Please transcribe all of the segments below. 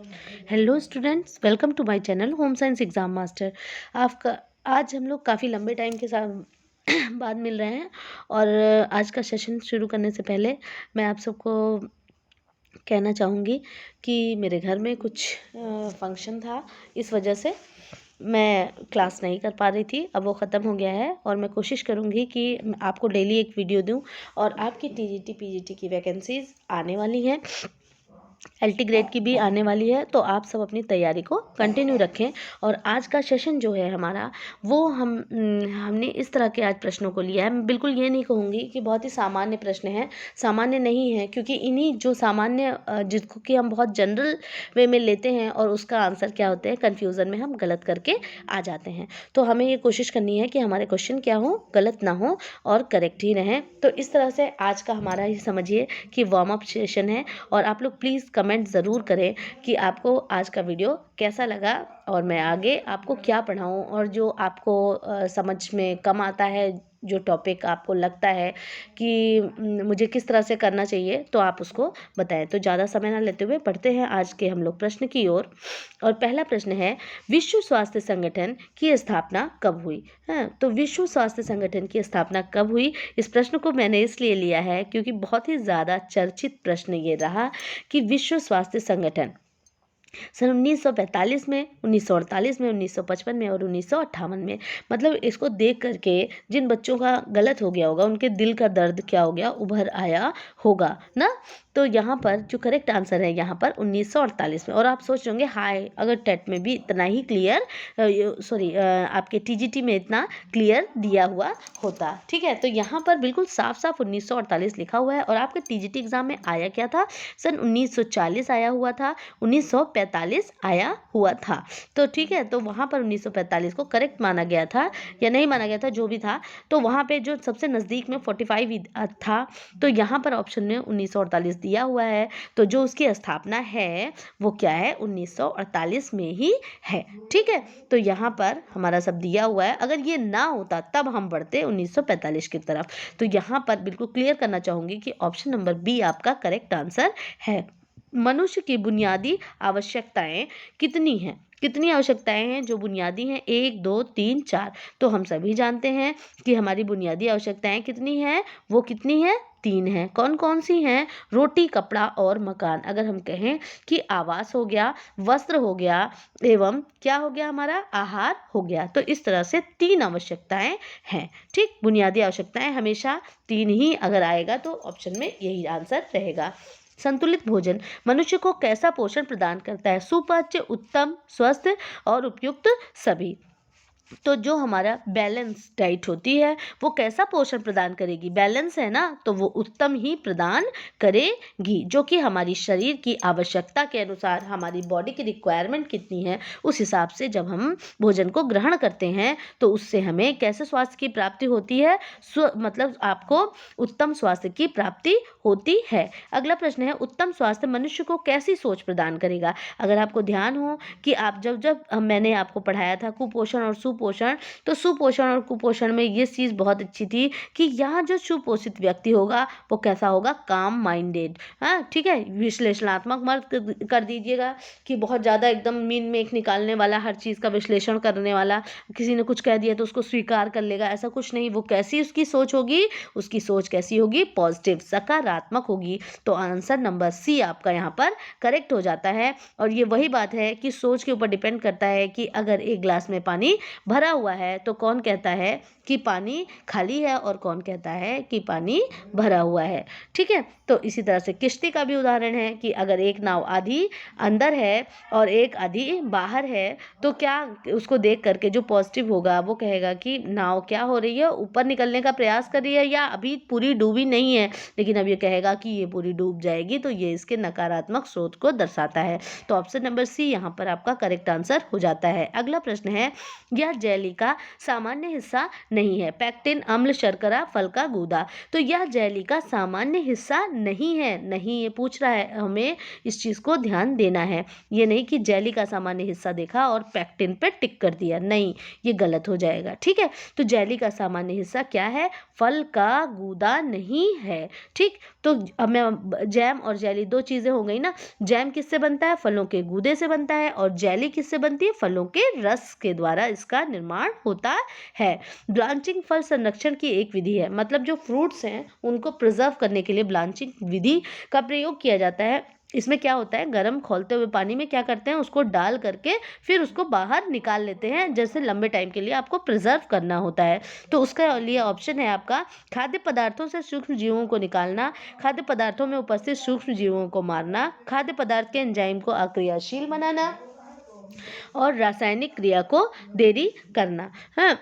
Hello students, welcome to my channel home science exam master. आपका आज हम लोग काफ़ी लंबे टाइम के साथ बाद मिल रहे हैं। और आज का सेशन शुरू करने से पहले मैं आप सबको कहना चाहूँगी कि मेरे घर में कुछ फंक्शन था, इस वजह से मैं क्लास नहीं कर पा रही थी। अब वो ख़त्म हो गया है और मैं कोशिश करूँगी कि आपको डेली एक वीडियो दूँ। और आपकी टीजीटी पीजीटी की वैकेंसीज़ आने वाली हैं, एलटी ग्रेड की भी आने वाली है, तो आप सब अपनी तैयारी को कंटिन्यू रखें। और आज का सेशन जो है हमारा, वो हमने इस तरह के आज प्रश्नों को लिया है। मैं बिल्कुल ये नहीं कहूँगी कि बहुत ही सामान्य प्रश्न हैं, सामान्य नहीं है, क्योंकि इन्हीं जो सामान्य जिसको कि हम बहुत जनरल वे में लेते हैं और उसका आंसर क्या होते हैं, कन्फ्यूज़न में हम गलत करके आ जाते हैं। तो हमें ये कोशिश करनी है कि हमारे क्वेश्चन क्या हो, गलत ना हो और करेक्ट ही रहें। तो इस तरह से आज का हमारा ये समझिए कि वार्म अप सेशन है। और आप लोग प्लीज़ कमेंट ज़रूर करें कि आपको आज का वीडियो कैसा लगा और मैं आगे आपको क्या पढ़ाऊँ, और जो आपको समझ में कम आता है, जो टॉपिक आपको लगता है कि मुझे किस तरह से करना चाहिए, तो आप उसको बताएं। तो ज़्यादा समय ना लेते हुए पढ़ते हैं आज के हम लोग प्रश्न की ओर। और पहला प्रश्न है, विश्व स्वास्थ्य संगठन की स्थापना कब हुई? तो विश्व स्वास्थ्य संगठन की स्थापना कब हुई? इस प्रश्न को मैंने इसलिए लिया है क्योंकि बहुत ही ज़्यादा चर्चित प्रश्न ये रहा कि विश्व स्वास्थ्य संगठन सन 1945 में, 1948 में, 1955 में और 1958 में, मतलब इसको देख करके जिन बच्चों का गलत हो गया होगा, उनके दिल का दर्द क्या हो गया, उभर आया होगा ना। तो यहाँ पर जो करेक्ट आंसर है यहाँ पर 1948 में। और आप सोच रहे होंगे, हाय, अगर टेट में भी इतना ही क्लियर, सॉरी, आपके टीजीटी में इतना क्लियर दिया हुआ होता। ठीक है, तो यहाँ पर बिल्कुल साफ साफ 1948 लिखा हुआ है। और आपके टीजीटी एग्जाम में आया क्या था? सन 1940 आया हुआ था, 1945 आया हुआ था। तो ठीक है, तो वहाँ पर 1945 को करेक्ट माना गया था या नहीं माना गया था, जो भी था। तो वहाँ पे जो सबसे नज़दीक में 45 था, तो यहाँ पर ऑप्शन में 1948 दिया हुआ है। तो जो उसकी स्थापना है वो क्या है? 1948 में ही है। ठीक है, तो यहाँ पर हमारा सब दिया हुआ है। अगर ये ना होता तब हम बढ़ते 1945 की तरफ। तो यहाँ पर बिल्कुल क्लियर करना चाहूँगी कि ऑप्शन नंबर बी आपका करेक्ट आंसर है। मनुष्य की बुनियादी आवश्यकताएं कितनी हैं? कितनी आवश्यकताएं हैं जो बुनियादी हैं? 1, 2, 3, 4। तो हम सभी जानते हैं कि हमारी बुनियादी आवश्यकताएं कितनी हैं। वो कितनी हैं? 3 हैं। कौन कौन सी हैं? रोटी, कपड़ा और मकान। अगर हम कहें कि आवास हो गया, वस्त्र हो गया, एवं क्या हो गया, हमारा आहार हो गया। तो इस तरह से 3 आवश्यकताएं हैं। ठीक, बुनियादी आवश्यकताएं हमेशा 3 ही अगर आएगा तो ऑप्शन में यही आंसर रहेगा। संतुलित भोजन मनुष्य को कैसा पोषण प्रदान करता है? सुपाच्य, उत्तम, स्वस्थ और उपयुक्त सभी। तो जो हमारा बैलेंस डाइट होती है वो कैसा पोषण प्रदान करेगी? बैलेंस है ना, तो वो उत्तम ही प्रदान करेगी, जो कि हमारी शरीर की आवश्यकता के अनुसार, हमारी बॉडी की रिक्वायरमेंट कितनी है उस हिसाब से जब हम भोजन को ग्रहण करते हैं तो उससे हमें कैसे स्वास्थ्य की प्राप्ति होती है? मतलब आपको उत्तम स्वास्थ्य की प्राप्ति होती है। अगला प्रश्न है, उत्तम स्वास्थ्य मनुष्य को कैसी सोच प्रदान करेगा? अगर आपको ध्यान हो कि आप जब जब मैंने आपको पढ़ाया था कुपोषण और सुपोषण, तो सुपोषण और कुपोषण में ये चीज़ बहुत अच्छी थी कि यहाँ जो सुपोषित व्यक्ति होगा वो कैसा होगा? काम माइंडेड। हाँ, ठीक है, विश्लेषणात्मक मत कर दीजिएगा कि बहुत ज़्यादा एकदम मीन मेख निकालने वाला, हर चीज़ का विश्लेषण करने वाला, किसी ने कुछ कह दिया तो उसको स्वीकार कर लेगा, ऐसा कुछ नहीं। वो कैसी उसकी सोच होगी? उसकी सोच कैसी होगी? पॉजिटिव, सकारात्मक होगी। तो आंसर नंबर सी आपका यहाँ पर करेक्ट हो जाता है। और ये वही बात है कि सोच के ऊपर डिपेंड करता है कि अगर एक ग्लास में पानी भरा हुआ है तो कौन कहता है कि पानी खाली है और कौन कहता है कि पानी भरा हुआ है। ठीक है, तो इसी तरह से किश्ती का भी उदाहरण है कि अगर एक नाव आधी अंदर है और एक आधी बाहर है, तो क्या उसको देख करके जो पॉजिटिव होगा वो कहेगा कि नाव क्या हो रही है? ऊपर निकलने का प्रयास कर रही है, या अभी पूरी डूबी नहीं है, लेकिन अब ये कहेगा कि ये पूरी डूब जाएगी। तो ये इसके नकारात्मक सोच को दर्शाता है। तो ऑप्शन नंबर सी यहाँ पर आपका करेक्ट आंसर हो जाता है। अगला प्रश्न है, यह यह जेली का सामान्य हिस्सा नहीं है। पैक्टिन अम्ल शर्करा फल का गूदा, तो यह जेली का सामान्य हिस्सा नहीं है। नहीं, ये पूछ रहा है, हमें इस चीज को ध्यान देना है। ये नहीं कि जेली का सामान्य हिस्सा देखा और पैक्टिन पे टिक कर दिया, नहीं, ये गलत हो जाएगा। ठीक है, तो जेली का सामान्य हिस्सा क्या है? फल का गूदा नहीं है। ठीक, तो हमें जैम और जेली दो चीजें हो गई ना। जैम किससे बनता है? फलों के गूदे से बनता है। और जेली किससे बनती है? फलों के रस के द्वारा इसका निर्माण होता है। ब्लांचिंग फल संरक्षण की एक विधि है, मतलब जो फ्रूट्स हैं उनको प्रिजर्व करने के लिए ब्लांचिंग विधि का प्रयोग किया जाता है। इसमें क्या होता है, गर्म खौलते हुए पानी में क्या करते हैं, उसको डाल करके फिर उसको बाहर निकाल लेते हैं, जैसे लंबे टाइम के लिए आपको प्रिजर्व करना होता है। तो उसका लिए ऑप्शन है आपका खाद्य पदार्थों से सूक्ष्म जीवों को निकालना, खाद्य पदार्थों में उपस्थित सूक्ष्म जीवों को मारना, खाद्य पदार्थ के एंजाइम को अक्रियाशील बनाना और रासायनिक क्रिया को देरी करना। हाँ,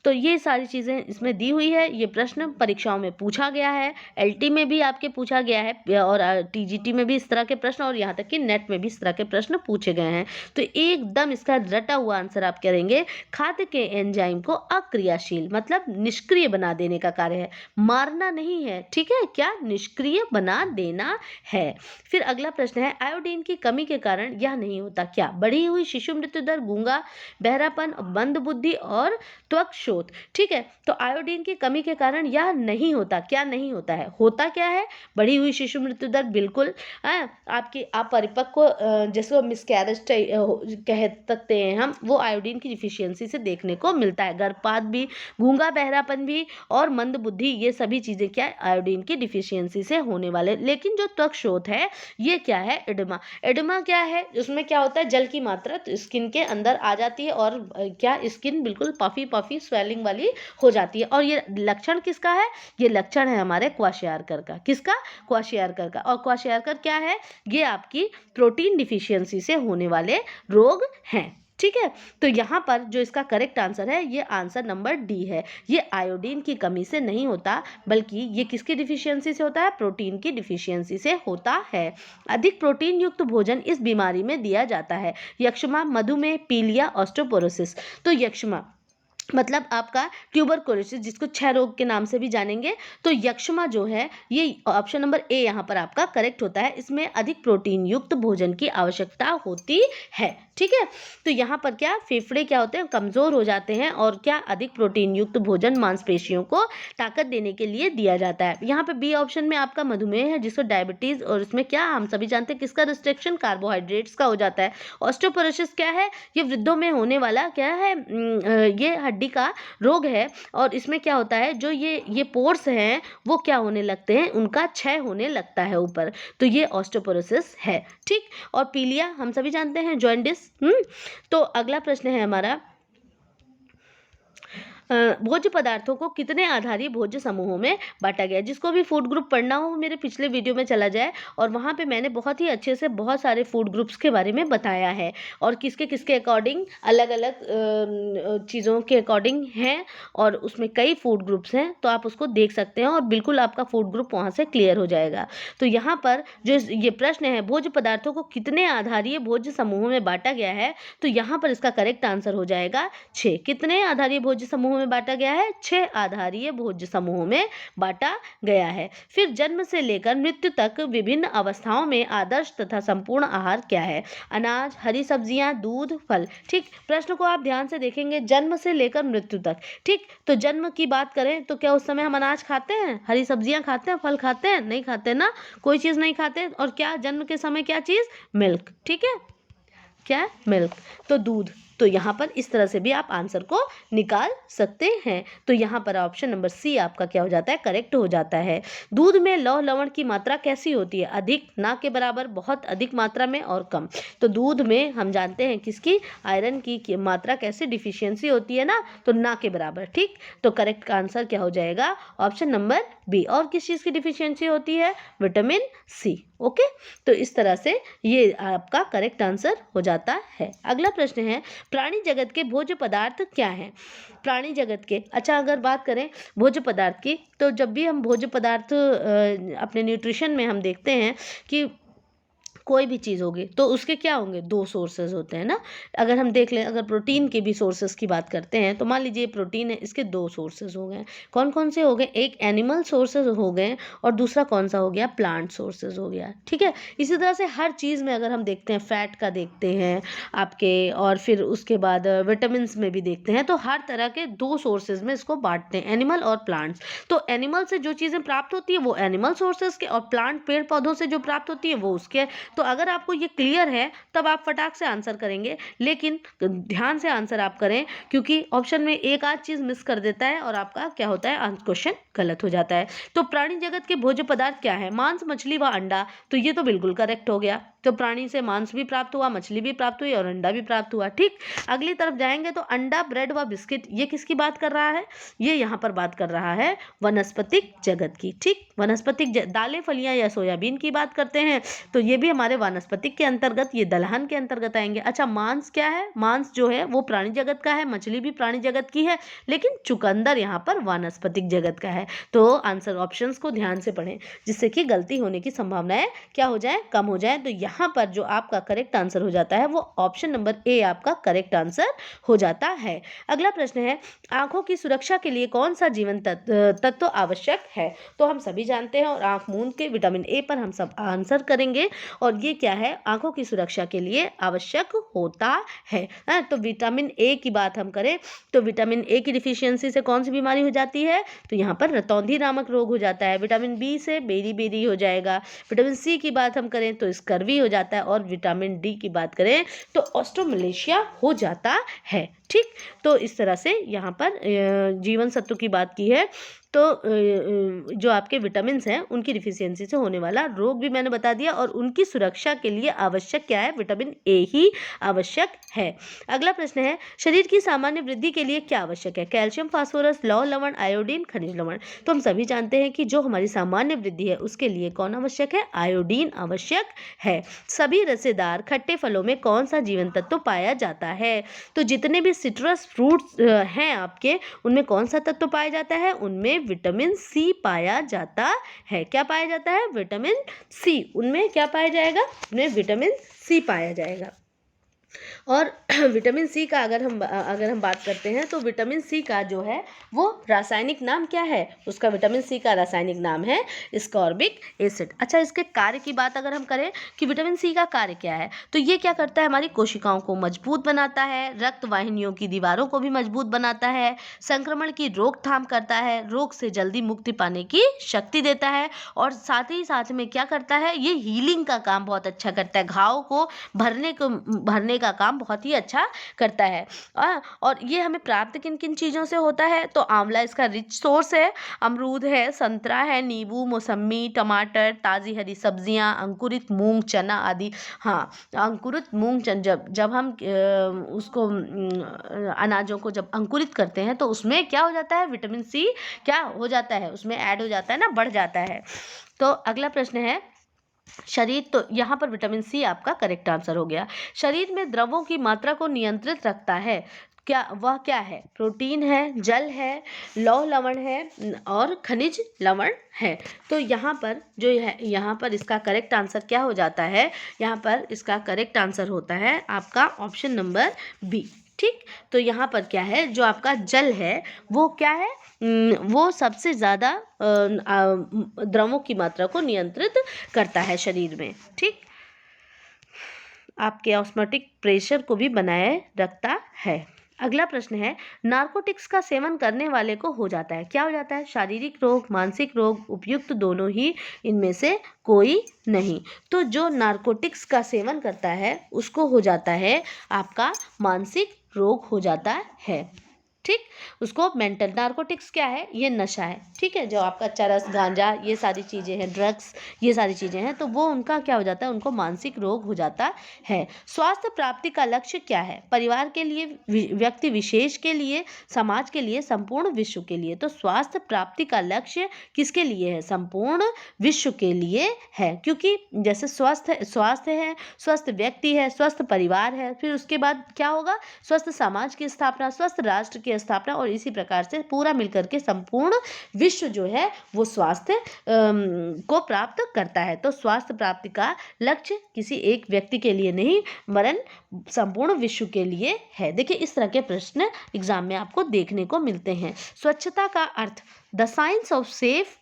तो ये सारी चीजें इसमें दी हुई है। ये प्रश्न परीक्षाओं में पूछा गया है, एलटी में भी आपके पूछा गया है और टीजीटी में भी इस तरह के प्रश्न, और यहाँ तक कि नेट में भी इस तरह के प्रश्न पूछे गए हैं। तो एकदम इसका रटा हुआ आंसर आप करेंगे, खाद्य के एंजाइम को अक्रियाशील मतलब निष्क्रिय बना देने का कार्य है, मारना नहीं है। ठीक है, क्या? निष्क्रिय बना देना है। फिर अगला प्रश्न है, आयोडीन की कमी के कारण यह नहीं होता, क्या? बढ़ी हुई शिशु मृत्यु दर, गूंगा, बहरापन, मंद बुद्धि और त्वक शोथ। ठीक है, तो आयोडीन की कमी के कारण यह नहीं होता। क्या नहीं होता है? होता क्या है? बढ़ी हुई शिशु मृत्यु दर, बिल्कुल। आपकी आप परिपक्व जैसे मिसकैरेज कह सकते हैं हम, वो आयोडीन की डिफिशियंसी से देखने को मिलता है। गर्भपात भी, गूंगा बहरापन भी और मंद बुद्धि, ये सभी चीजें क्या है? आयोडीन की डिफिशियंसी से होने वाले। लेकिन जो त्वक शोथ है ये क्या है? एडिमा। एडिमा क्या है? उसमें क्या होता है? जल की मात्रा स्किन के अंदर आ जाती है और क्या स्किन बिल्कुल पफी पफी स्वेलिंग वाली हो जाती है। और ये लक्षण किसका है? ये लक्षण है हमारे क्वाशियार्कर का। किसका? क्वाशियार्कर का। और क्वाशियार्कर क्या है? ये आपकी प्रोटीन डिफिशियंसी से होने वाले रोग हैं। ठीक है, तो यहाँ पर जो इसका करेक्ट आंसर है, ये आंसर नंबर डी है। ये आयोडीन की कमी से नहीं होता, बल्कि ये किसकी डिफिशियंसी से होता है? प्रोटीन की डिफिशियंसी से होता है। अधिक प्रोटीन युक्त भोजन इस बीमारी में दिया जाता है। यक्ष्मा, मधुमेह, पीलिया, ऑस्टियोपोरोसिस। तो यक्ष्मा मतलब आपका ट्यूबरकुलोसिस, जिसको क्षय रोग के नाम से भी जानेंगे। तो यक्ष्मा जो है, ये ऑप्शन नंबर ए यहाँ पर आपका करेक्ट होता है। इसमें अधिक प्रोटीन युक्त भोजन की आवश्यकता होती है। ठीक है, तो यहाँ पर क्या फेफड़े क्या होते हैं? कमजोर हो जाते हैं। और क्या? अधिक प्रोटीन युक्त भोजन मांसपेशियों को ताकत देने के लिए दिया जाता है। यहाँ पे बी ऑप्शन में आपका मधुमेह है, जिसको डायबिटीज, और इसमें क्या हम सभी जानते हैं किसका रिस्ट्रिक्शन? कार्बोहाइड्रेट्स का हो जाता है। ऑस्टियोपोरोसिस क्या है? ये वृद्धों में होने वाला क्या है? ये हड्डी का रोग है। और इसमें क्या होता है? जो ये पोर्स हैं वो क्या होने लगते हैं? उनका क्षय होने लगता है ऊपर। तो ये ऑस्टियोपोरोसिस है। ठीक, और पीलिया हम सभी जानते हैं, जॉन्डिस। तो अगला प्रश्न है हमारा, भोज्य पदार्थों को कितने आधारीय भोज्य समूहों में बांटा गया? जिसको भी फूड ग्रुप पढ़ना हो, मेरे पिछले वीडियो में चला जाए, और वहाँ पे मैंने बहुत ही अच्छे से बहुत सारे फूड ग्रुप्स के बारे में बताया है, और किसके किसके अकॉर्डिंग अलग अलग चीज़ों के अकॉर्डिंग हैं, और उसमें कई फूड ग्रुप्स हैं। तो आप उसको देख सकते हैं और बिल्कुल आपका फूड ग्रुप वहाँ से क्लियर हो जाएगा। तो यहाँ पर जो ये प्रश्न है, भोज्य पदार्थों को कितने आधारीय भोज्य समूहों में बांटा गया है, तो यहाँ पर इसका करेक्ट आंसर हो जाएगा 6। कितने आधारीय भोज्य समूहों में बांटा गया है? 6 आधारीय भोज्य समूहों में बांटा गया है। फिर जन्म से लेकर मृत्यु तक विभिन्न अवस्थाओं में आदर्श तथा संपूर्ण आहार क्या है? अनाज, हरी सब्जियां, दूध, फल। ठीक, प्रश्न को आप ध्यान से देखेंगे, जन्म से लेकर मृत्यु तक। ठीक, तो जन्म की बात करें तो क्या उस समय हम अनाज खाते हैं, हरी सब्जियां खाते हैं, फल खाते हैं? नहीं खाते ना, कोई चीज नहीं खाते। और क्या जन्म के समय क्या चीज? मिल्क। ठीक है, क्या? मिल्क। तो दूध। तो यहाँ पर इस तरह से भी आप आंसर को निकाल सकते हैं। तो यहाँ पर ऑप्शन नंबर सी आपका क्या हो जाता है? करेक्ट हो जाता है। दूध में लौह लवण की मात्रा कैसी होती है? अधिक, ना के बराबर, बहुत अधिक मात्रा में, और कम। तो दूध में हम जानते हैं किसकी? आयरन की मात्रा कैसी डिफिशियंसी होती है ना, तो ना के बराबर। ठीक, तो करेक्ट आंसर क्या हो जाएगा? Option number B. और किस चीज़ की डिफिशियंसी होती है? Vitamin C. ओके, तो इस तरह से ये आपका करेक्ट आंसर हो जाता है। अगला प्रश्न है, प्राणी जगत के भोज्य पदार्थ क्या हैं? प्राणी जगत के, अच्छा अगर बात करें भोज्य पदार्थ की, तो जब भी हम भोज्य पदार्थ अपने न्यूट्रिशन में हम देखते हैं कि कोई भी चीज़ होगी तो उसके क्या होंगे, दो सोर्सेज होते हैं ना। अगर हम देख लें, अगर प्रोटीन के भी सोर्सेज की बात करते हैं तो मान लीजिए प्रोटीन है, इसके दो सोर्सेज हो गए। कौन कौन से हो गए, एक एनिमल सोर्सेज हो गए और दूसरा कौन सा हो गया, प्लांट सोर्सेज हो गया। ठीक है, इसी तरह से हर चीज़ में अगर हम देखते हैं, फैट का देखते हैं आपके, और फिर उसके बाद विटामिन में भी देखते हैं, तो हर तरह के दो सोर्सेज में इसको बांटते हैं, एनिमल और प्लांट्स। तो एनिमल से जो चीज़ें प्राप्त होती है वो एनिमल सोर्सेज के, और प्लांट पेड़ पौधों से जो प्राप्त होती है वो उसके। तो अगर आपको ये क्लियर है तब आप फटाक से आंसर करेंगे, लेकिन ध्यान से आंसर आप करें, क्योंकि ऑप्शन में एक आध चीज मिस कर देता है और आपका क्या होता है, क्वेश्चन गलत हो जाता है। तो प्राणी जगत के भोज्य पदार्थ क्या है, मांस, मछली व अंडा। तो ये तो बिल्कुल करेक्ट हो गया। तो प्राणी से मांस भी प्राप्त हुआ, मछली भी प्राप्त हुई और अंडा भी प्राप्त हुआ। ठीक, अगली तरफ जाएंगे तो अंडा, ब्रेड व बिस्किट, ये किसकी बात कर रहा है, ये यहाँ पर बात कर रहा है वनस्पतिक जगत की। ठीक, वनस्पतिक दालें, फलियां या सोयाबीन की बात करते हैं तो ये भी हमारे वानस्पतिक के अंतर्गत, ये दलहन के अंतर्गत आएंगे। अच्छा, मांस क्या है, मांस जो है वो प्राणी जगत का है, मछली भी प्राणी जगत की है, लेकिन चुकंदर यहाँ पर वानस्पतिक जगत का है। तो आंसर ऑप्शंस को ध्यान से पढ़ें, जिससे कि गलती होने की संभावनाएं क्या हो जाए, कम हो जाए। तो यहाँ पर जो आपका करेक्ट आंसर हो जाता है वो ऑप्शन नंबर ए आपका करेक्ट आंसर हो जाता है। अगला प्रश्न है, आंखों की सुरक्षा के लिए कौन सा जीवन तत्व आवश्यक है। तो हम सभी जानते हैं, और आंख मूंद के विटामिन ए पर हम सब आंसर करेंगे, और ये क्या है, आंखों की सुरक्षा के लिए आवश्यक होता है। तो विटामिन ए की बात हम करें तो विटामिन ए की डिफिशियंसी से कौन सी बीमारी हो जाती है, तो यहाँ पर रतौंधी नामक रोग हो जाता है। विटामिन बी से बेरी बेरी हो जाएगा। विटामिन सी की बात हम करें तो स्कर्वी हो जाता है, और विटामिन डी की बात करें तो ऑस्ट्रोमलेशिया हो जाता है। ठीक, तो इस तरह से यहाँ पर जीवन सत्व की बात की है। तो जो आपके विटामिन्स हैं उनकी डिफिशियंसी से होने वाला रोग भी मैंने बता दिया, और उनकी सुरक्षा के लिए आवश्यक क्या है, विटामिन ए ही आवश्यक है। अगला प्रश्न है, शरीर की सामान्य वृद्धि के लिए क्या आवश्यक है, कैल्शियम, फास्फोरस, लौह लवण, आयोडीन, खनिज लवण। तो हम सभी जानते हैं कि जो हमारी सामान्य वृद्धि है उसके लिए कौन आवश्यक है, आयोडीन आवश्यक है। सभी रसेदार खट्टे फलों में कौन सा जीवन तत्व पाया जाता है, तो जितने भी सिट्रस फ्रूट्स हैं आपके, उनमें कौन सा तत्व पाया जाता है, उनमें विटामिन सी पाया जाता है। क्या पाया जाता है, विटामिन सी, उनमें क्या पाया जाएगा, उनमें विटामिन सी पाया जाएगा। और विटामिन सी का अगर हम बात करते हैं तो विटामिन सी का जो है वो रासायनिक नाम क्या है, उसका विटामिन सी का रासायनिक नाम है स्कॉर्बिक एसिड। अच्छा, इसके कार्य की बात अगर हम करें कि विटामिन सी का कार्य क्या है, तो ये क्या करता है, हमारी कोशिकाओं को मजबूत बनाता है, रक्त वाहिनियों की दीवारों को भी मजबूत बनाता है, संक्रमण की रोकथाम करता है, रोग से जल्दी मुक्ति पाने की शक्ति देता है, और साथ ही साथ में क्या करता है, ये हीलिंग का काम बहुत अच्छा करता है, घाव को भरने का काम बहुत ही अच्छा करता है। और ये हमें प्राप्त किन किन चीज़ों से होता है, तो आंवला इसका रिच सोर्स है, अमरूद है, संतरा है, नींबू, मौसमी, टमाटर, ताज़ी हरी सब्जियां, अंकुरित मूंग, चना आदि। हाँ, अंकुरित मूंग जब हम उसको अनाजों को जब अंकुरित करते हैं तो उसमें क्या हो जाता है, विटामिन सी क्या हो जाता है, उसमें ऐड हो जाता है ना, बढ़ जाता है। तो अगला प्रश्न है, शरीर, तो यहाँ पर विटामिन सी आपका करेक्ट आंसर हो गया। शरीर में द्रवों की मात्रा को नियंत्रित रखता है, क्या है, प्रोटीन है, जल है, लौह लवण है, और खनिज लवण है। तो यहाँ पर जो है, यहाँ पर इसका करेक्ट आंसर क्या हो जाता है, यहाँ पर इसका करेक्ट आंसर होता है आपका ऑप्शन नंबर बी। ठीक, तो यहाँ पर क्या है, जो आपका जल है वो क्या है, वो सबसे ज़्यादा द्रवों की मात्रा को नियंत्रित करता है शरीर में। ठीक, आपके ऑस्मोटिक प्रेशर को भी बनाए रखता है। अगला प्रश्न है, नार्कोटिक्स का सेवन करने वाले को हो जाता है, क्या हो जाता है, शारीरिक रोग, मानसिक रोग, उपयुक्त दोनों ही, इनमें से कोई नहीं। तो जो नार्कोटिक्स का सेवन करता है उसको हो जाता है आपका मानसिक रोग हो जाता है। ठीक, उसको मेंटल, नार्कोटिक्स क्या है, ये नशा है। ठीक है, जो आपका चरस, गांजा, ये सारी चीज़ें हैं, ड्रग्स, ये सारी चीज़ें हैं, तो वो उनका क्या हो जाता है, उनको मानसिक रोग हो जाता है। स्वास्थ्य प्राप्ति का लक्ष्य क्या है, परिवार के लिए, व्यक्ति विशेष के लिए, समाज के लिए, संपूर्ण विश्व के लिए। तो स्वास्थ्य प्राप्ति का लक्ष्य किसके लिए है, संपूर्ण विश्व के लिए है, क्योंकि जैसे स्वास्थ्य है, स्वस्थ व्यक्ति है, स्वस्थ परिवार है, फिर उसके बाद क्या होगा, स्वस्थ समाज की स्थापना, स्वस्थ राष्ट्र की की स्थापना और इसी प्रकार से पूरा मिलकर के संपूर्ण विश्व जो है वो स्वास्थ्य को प्राप्त करता है। तो स्वास्थ्य प्राप्ति का लक्ष्य किसी एक व्यक्ति के लिए नहीं वरन संपूर्ण विश्व के लिए है। देखिए इस तरह के प्रश्न एग्जाम में आपको देखने को मिलते हैं। स्वच्छता का अर्थ, the science of safe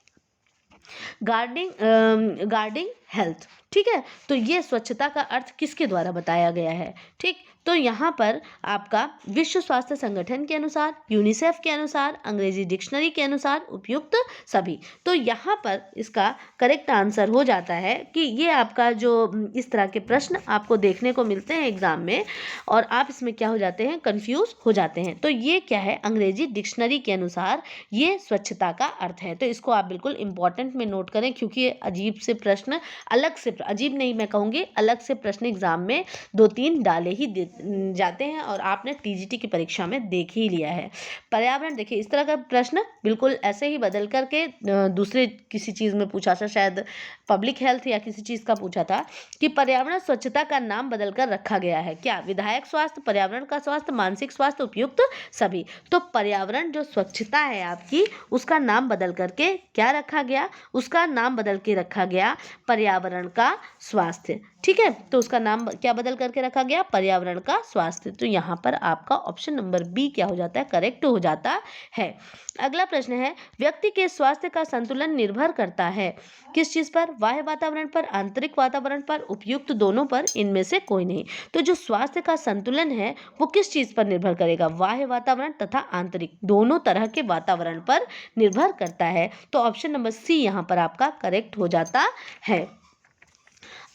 guarding health. ठीक है, तो ये स्वच्छता का अर्थ किसके द्वारा बताया गया है? ठीक, तो यहाँ पर आपका विश्व स्वास्थ्य संगठन के अनुसार, यूनिसेफ के अनुसार, अंग्रेजी डिक्शनरी के अनुसार, उपयुक्त सभी। तो यहाँ पर इसका करेक्ट आंसर हो जाता है कि ये आपका जो इस तरह के प्रश्न आपको देखने को मिलते हैं एग्जाम में और आप इसमें क्या हो जाते हैं, कंफ्यूज हो जाते हैं। तो ये क्या है, अंग्रेजी डिक्शनरी के अनुसार ये स्वच्छता का अर्थ है। तो इसको आप बिल्कुल इंपॉर्टेंट में नोट करें क्योंकि ये अजीब से प्रश्न, अलग से, अजीब नहीं मैं कहूँगी, अलग से प्रश्न एग्जाम में 2-3 डाले ही जाते हैं और आपने टीजीटी की परीक्षा में देख ही लिया है। पर्यावरण, देखिए इस तरह का प्रश्न बिल्कुल ऐसे ही बदल करके दूसरे किसी चीज़ में पूछा था, शायद पब्लिक हेल्थ या किसी चीज़ का पूछा था कि पर्यावरण स्वच्छता का नाम बदलकर रखा गया है क्या? विधायक स्वास्थ्य, पर्यावरण का स्वास्थ्य, मानसिक स्वास्थ्य, उपयुक्त सभी। तो पर्यावरण जो स्वच्छता है आपकी, उसका नाम बदल करके क्या रखा गया? उसका नाम बदल के रखा गया पर्यावरण का स्वास्थ्य। ठीक है, तो उसका नाम क्या बदल करके रखा गया? पर्यावरण का स्वास्थ्य। तो यहाँ पर आपका ऑप्शन नंबर बी क्या हो जाता है, करेक्ट हो जाता है। अगला प्रश्न है, व्यक्ति के स्वास्थ्य का संतुलन निर्भर करता है किस चीज पर? बाह्य वातावरण पर, आंतरिक वातावरण पर, उपयुक्त दोनों पर, इनमें से कोई नहीं। तो जो स्वास्थ्य का संतुलन है वो किस चीज पर निर्भर करेगा? बाह्य वातावरण तथा आंतरिक, दोनों तरह के वातावरण पर निर्भर करता है। तो ऑप्शन नंबर सी यहाँ पर आपका करेक्ट हो जाता है।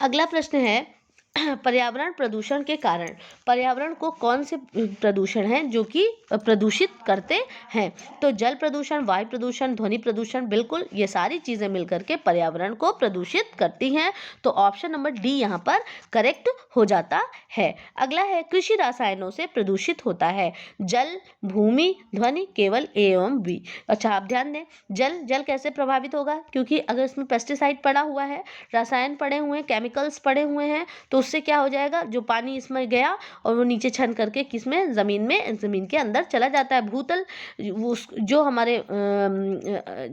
अगला प्रश्न है, पर्यावरण प्रदूषण के कारण, पर्यावरण को कौन से प्रदूषण हैं जो कि प्रदूषित करते हैं? तो जल प्रदूषण, वायु प्रदूषण, ध्वनि प्रदूषण, बिल्कुल ये सारी चीजें मिलकर के पर्यावरण को प्रदूषित करती हैं। तो ऑप्शन नंबर डी यहाँ पर करेक्ट हो जाता है। अगला है, कृषि रसायनों से प्रदूषित होता है जल, भूमि, ध्वनि, केवल ए एवं बी। अच्छा आप ध्यान दें, जल कैसे प्रभावित होगा? क्योंकि अगर इसमें पेस्टिसाइड पड़ा हुआ है, रसायन पड़े हुए हैं, केमिकल्स पड़े हुए हैं, तो उससे क्या हो जाएगा, जो पानी इसमें गया और वो नीचे छन करके किसमें, जमीन के अंदर चला जाता है। भूतल, जो हमारे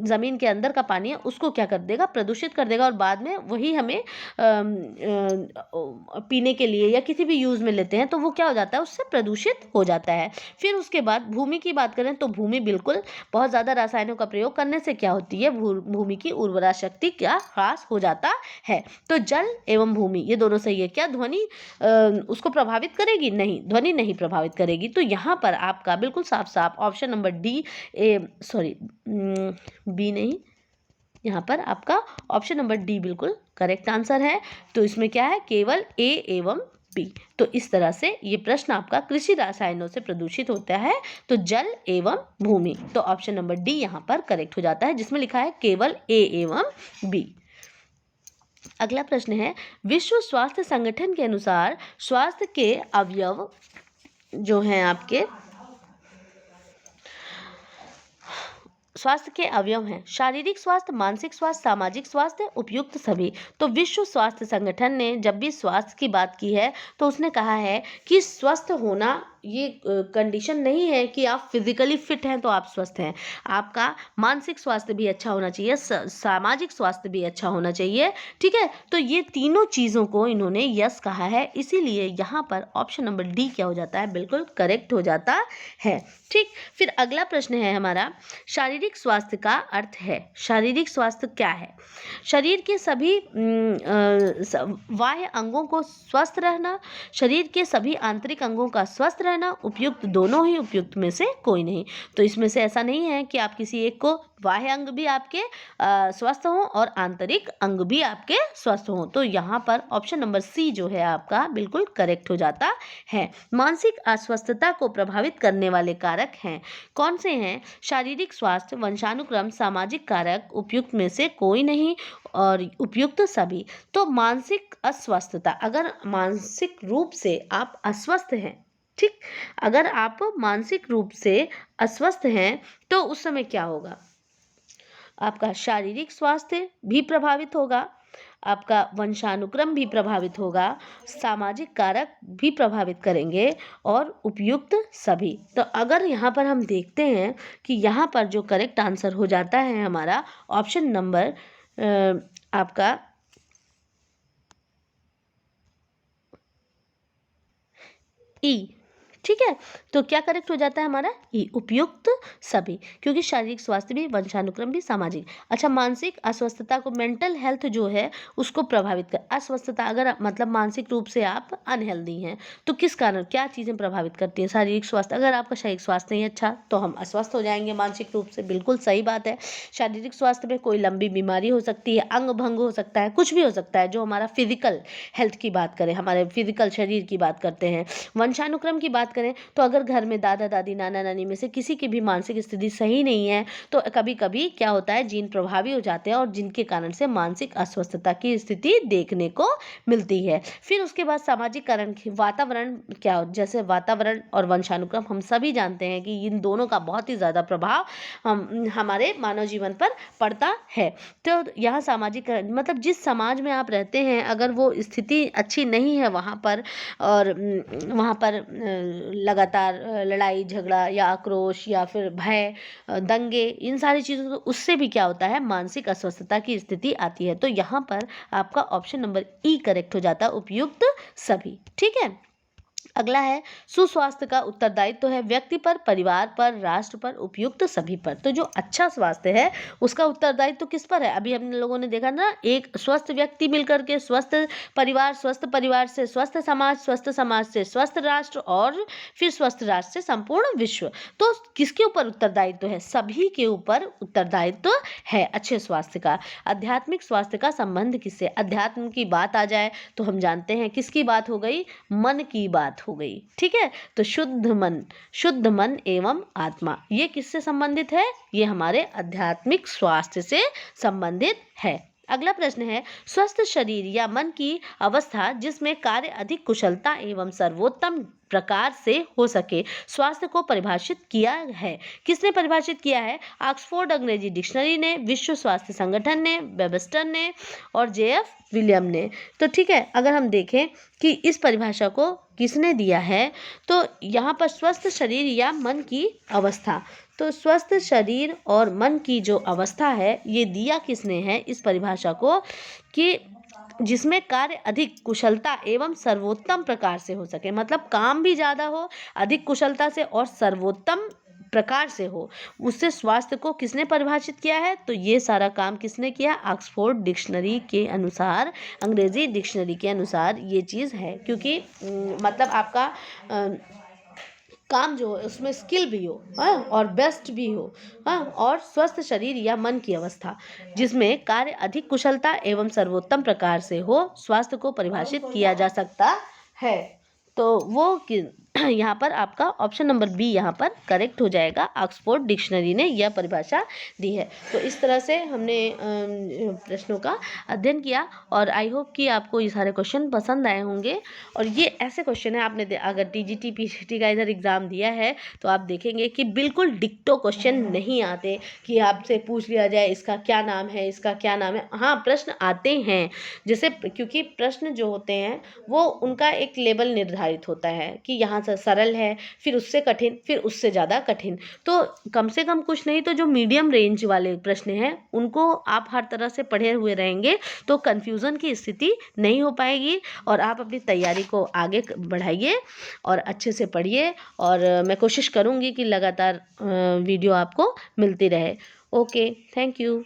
जमीन के अंदर का पानी है उसको क्या कर देगा, प्रदूषित कर देगा और बाद में वही हमें पीने के लिए या किसी भी यूज में लेते हैं तो वो क्या हो जाता है, उससे प्रदूषित हो जाता है। फिर उसके बाद भूमि की बात करें तो भूमि बिल्कुल बहुत ज्यादा रसायनों का प्रयोग करने से क्या होती है, भूमि की उर्वरा शक्ति क्या ह्रास हो जाता है। तो जल एवं भूमि ये दोनों सही है। क्या ध्वनि उसको प्रभावित करेगी? नहीं, ध्वनि नहीं प्रभावित करेगी। तो यहाँ पर आपका बिल्कुल साफ साफ ऑप्शन नंबर डी, बी नहीं, यहाँ पर आपका ऑप्शन नंबर डी बिल्कुल करेक्ट आंसर है। तो इसमें क्या है, केवल ए एवं बी। तो इस तरह से ये प्रश्न आपका कृषि रसायनों से प्रदूषित होता है तो जल एवं भूमि। तो ऑप्शन नंबर डी यहाँ पर करेक्ट हो जाता है जिसमें लिखा है केवल ए एवं बी। अगला प्रश्न है, विश्व स्वास्थ्य संगठन के अनुसार स्वास्थ्य के अवयव जो हैं आपके, स्वास्थ्य के अवयव हैं शारीरिक स्वास्थ्य, मानसिक स्वास्थ्य, सामाजिक स्वास्थ्य, उपयुक्त सभी। तो विश्व स्वास्थ्य संगठन ने जब भी स्वास्थ्य की बात की है तो उसने कहा है कि स्वस्थ होना ये कंडीशन नहीं है कि आप फिजिकली फिट हैं तो आप स्वस्थ हैं, आपका मानसिक स्वास्थ्य भी अच्छा होना चाहिए, सामाजिक स्वास्थ्य भी अच्छा होना चाहिए। ठीक है, तो ये तीनों चीज़ों को इन्होंने यस कहा है, इसीलिए यहाँ पर ऑप्शन नंबर डी क्या हो जाता है, बिल्कुल करेक्ट हो जाता है। ठीक, फिर अगला प्रश्न है हमारा, शारीरिक स्वास्थ्य का अर्थ है, शारीरिक स्वास्थ्य क्या है? शरीर के सभी बाह्य अंगों को स्वस्थ रहना, शरीर के सभी आंतरिक अंगों का स्वस्थ रहना, उपयुक्त दोनों ही, उपयुक्त में से कोई नहीं। तो इसमें से ऐसा नहीं है कि आप किसी एक को, बाह्य अंग भी आपके स्वस्थ हों और आंतरिक अंग भी आपके स्वस्थ हों। तो यहाँ पर ऑप्शन नंबर सी जो है आपका बिल्कुल करेक्ट हो जाता है। मानसिक अस्वस्थता को प्रभावित करने वाले कारक हैं, कौन से हैं? शारीरिक स्वास्थ्य, वंशानुक्रम, सामाजिक कारक, उपयुक्त में से कोई नहीं और उपयुक्त सभी। तो मानसिक अस्वस्थता, अगर मानसिक रूप से आप अस्वस्थ हैं, ठीक, अगर आप मानसिक रूप से अस्वस्थ हैं तो उस समय क्या होगा, आपका शारीरिक स्वास्थ्य भी प्रभावित होगा, आपका वंशानुक्रम भी प्रभावित होगा, सामाजिक कारक भी प्रभावित करेंगे और उपयुक्त सभी। तो अगर यहाँ पर हम देखते हैं कि यहाँ पर जो करेक्ट आंसर हो जाता है हमारा ऑप्शन नंबर आपका ई। ठीक है, तो क्या करेक्ट हो जाता है हमारा ई, उपयुक्त सभी, क्योंकि शारीरिक स्वास्थ्य भी, वंशानुक्रम भी, सामाजिक। अच्छा, मानसिक अस्वस्थता को, मेंटल हेल्थ जो है उसको प्रभावित कर, अस्वस्थता अगर मतलब मानसिक रूप से आप अनहेल्दी हैं तो किस कारण, क्या चीज़ें प्रभावित करती हैं? शारीरिक स्वास्थ्य, अगर आपका शारीरिक स्वास्थ्य नहीं अच्छा तो हम अस्वस्थ हो जाएंगे मानसिक रूप से, बिल्कुल सही बात है। शारीरिक स्वास्थ्य में कोई लंबी बीमारी हो सकती है, अंग भंग हो सकता है, कुछ भी हो सकता है जो हमारा फिजिकल हेल्थ की बात करें, हमारे फिजिकल शरीर की बात करते हैं। वंशानुक्रम की बात करें तो अगर घर में दादा दादी नाना नानी में से किसी की भी मानसिक स्थिति सही नहीं है तो कभी कभी क्या होता है, जीन प्रभावी हो जाते हैं और जिनके कारण से मानसिक अस्वस्थता की स्थिति देखने को मिलती है। फिर उसके बाद सामाजिक कारण, वातावरण क्या, जैसे वातावरण और वंशानुक्रम हम सभी जानते हैं कि इन दोनों का बहुत ही ज़्यादा प्रभाव हमारे मानव जीवन पर पड़ता है। तो यहाँ सामाजिक मतलब जिस समाज में आप रहते हैं अगर वो स्थिति अच्छी नहीं है वहाँ पर, और वहाँ पर लगातार लड़ाई झगड़ा या आक्रोश या फिर भय, दंगे, इन सारी चीज़ों से उससे भी क्या होता है, मानसिक अस्वस्थता की स्थिति आती है। तो यहाँ पर आपका ऑप्शन नंबर ई करेक्ट हो जाता है, उपयुक्त सभी। ठीक है, अगला है सुस्वास्थ्य का उत्तरदायित्व है व्यक्ति पर, परिवार पर, राष्ट्र पर, उपयुक्त सभी पर। तो जो अच्छा स्वास्थ्य है उसका उत्तरदायित्व किस पर है? अभी हम लोगों ने देखा ना, एक स्वस्थ व्यक्ति मिलकर के स्वस्थ परिवार से स्वस्थ समाज, स्वस्थ समाज से स्वस्थ राष्ट्र और फिर स्वस्थ राष्ट्र से संपूर्ण विश्व। तो किसके ऊपर उत्तरदायित्व है? सभी के ऊपर उत्तरदायित्व है अच्छे स्वास्थ्य का। आध्यात्मिक स्वास्थ्य का संबंध किससे? अध्यात्म की बात आ जाए तो हम जानते हैं किसकी बात हो गई, मन की बात हो गई। ठीक है, तो शुद्ध मन एवं आत्मा, ये किससे संबंधित है? ये हमारे आध्यात्मिक स्वास्थ्य से संबंधित है। अगला प्रश्न है, स्वस्थ शरीर या मन की अवस्था जिसमें कार्य अधिक कुशलता एवं सर्वोत्तम प्रकार से हो सके, स्वास्थ्य को परिभाषित किया है। किसने परिभाषित किया है? ऑक्सफोर्ड अंग्रेजी डिक्शनरी ने, विश्व स्वास्थ्य संगठन ने, वेबस्टर ने और जेएफ विलियम ने। तो ठीक है, अगर हम देखें कि इस परिभाषा को किसने दिया है तो यहाँ पर स्वस्थ शरीर या मन की अवस्था, तो स्वस्थ शरीर और मन की जो अवस्था है ये दिया किसने है इस परिभाषा को, कि जिसमें कार्य अधिक कुशलता एवं सर्वोत्तम प्रकार से हो सके, मतलब काम भी ज़्यादा हो, अधिक कुशलता से और सर्वोत्तम प्रकार से हो, उससे स्वास्थ्य को किसने परिभाषित किया है? तो ये सारा काम किसने किया? ऑक्सफोर्ड डिक्शनरी के अनुसार, अंग्रेजी डिक्शनरी के अनुसार ये चीज़ है। क्योंकि मतलब आपका काम जो है उसमें स्किल भी हो, हाँ, और बेस्ट भी हो, हाँ, और स्वस्थ शरीर या मन की अवस्था जिसमें कार्य अधिक कुशलता एवं सर्वोत्तम प्रकार से हो, स्वास्थ्य को परिभाषित किया जा सकता है। तो वो यहाँ पर आपका ऑप्शन नंबर बी यहाँ पर करेक्ट हो जाएगा, ऑक्सफोर्ड डिक्शनरी ने यह परिभाषा दी है। तो इस तरह से हमने प्रश्नों का अध्ययन किया और आई होप कि आपको ये सारे क्वेश्चन पसंद आए होंगे। और ये ऐसे क्वेश्चन है, आपने अगर टीजीटी पीजीटी का इधर एग्ज़ाम दिया है तो आप देखेंगे कि बिल्कुल डिक्टो क्वेश्चन नहीं आते कि आपसे पूछ लिया जाए इसका क्या नाम है, इसका क्या नाम है। हाँ, प्रश्न आते हैं, जैसे क्योंकि प्रश्न जो होते हैं वो उनका एक लेवल निर्धारित होता है कि यहाँ से सरल है, फिर उससे कठिन, फिर उससे ज़्यादा कठिन। तो कम से कम कुछ नहीं तो जो मीडियम रेंज वाले प्रश्न हैं उनको आप हर तरह से पढ़े हुए रहेंगे तो कन्फ्यूज़न की स्थिति नहीं हो पाएगी और आप अपनी तैयारी को आगे बढ़ाइए और अच्छे से पढ़िए। और मैं कोशिश करूँगी कि लगातार वीडियो आपको मिलती रहे। Okay, thank you.